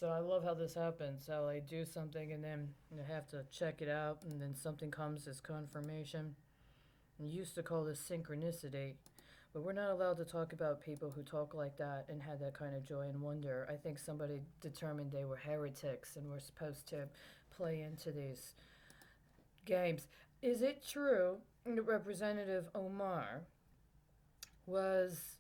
So I love how this happens. How I do something and then I have to check it out, and then something comes as confirmation. And you used to call this synchronicity, but we're not allowed to talk about people who talk like that and had that kind of joy and wonder. I think somebody determined they were heretics and were supposed to play into these games. Is it true that Representative Omar was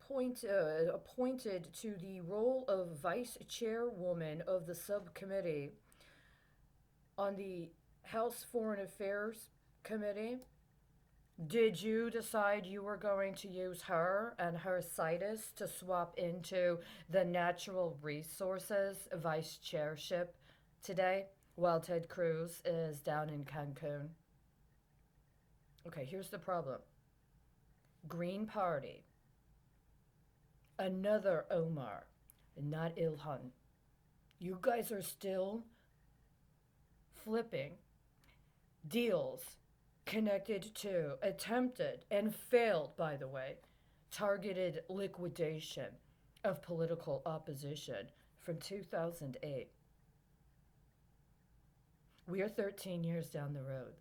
appointed to the role of vice chairwoman of the subcommittee on the House Foreign Affairs Committee? Did you decide you were going to use her and her situs to swap into the natural resources vice chairship today while Ted Cruz is down in Cancun? Okay, here's the problem. Green Party, another Omar, not Ilhan. You guys are still flipping deals connected to attempted and failed, by the way, targeted liquidation of political opposition from 2008. We are 13 years down the road.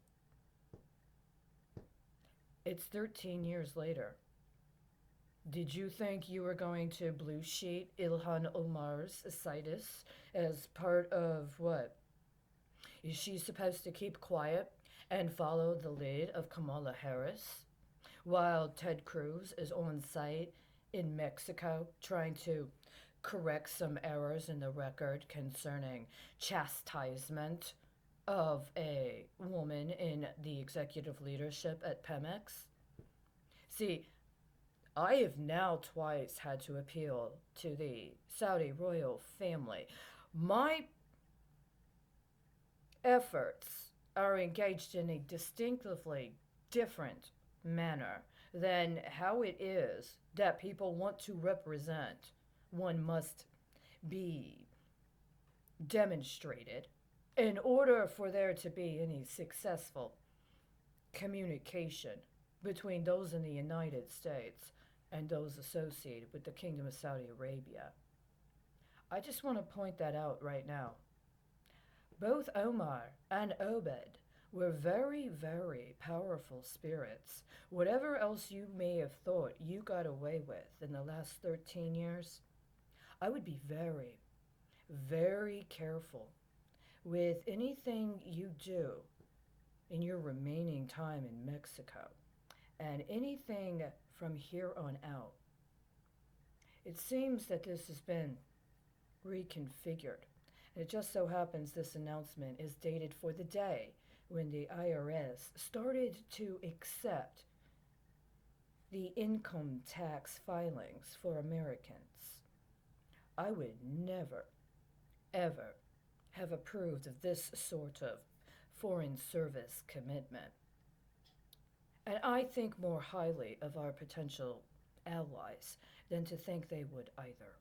It's 13 years later. Did you think you were going to blue sheet Ilhan Omar's situs as part of what? Is she supposed to keep quiet and follow the lead of Kamala Harris while Ted Cruz is on site in Mexico trying to correct some errors in the record concerning chastisement of a woman in the executive leadership at Pemex? See, I have now twice had to appeal to the Saudi royal family. My efforts are engaged in a distinctively different manner than how it is that people want to represent. One must be demonstrated in order for there to be any successful communication between those in the United States and those associated with the Kingdom of Saudi Arabia. I just want to point that out right now. Both Omar and Obed were very, very powerful spirits. Whatever else you may have thought you got away with in the last 13 years, I would be very, very careful with anything you do in your remaining time in Mexico and anything from here on out. It seems that this has been reconfigured. And it just so happens this announcement is dated for the day when the IRS started to accept the income tax filings for Americans. I would never, ever have approved of this sort of foreign service commitment. And I think more highly of our potential allies than to think they would either.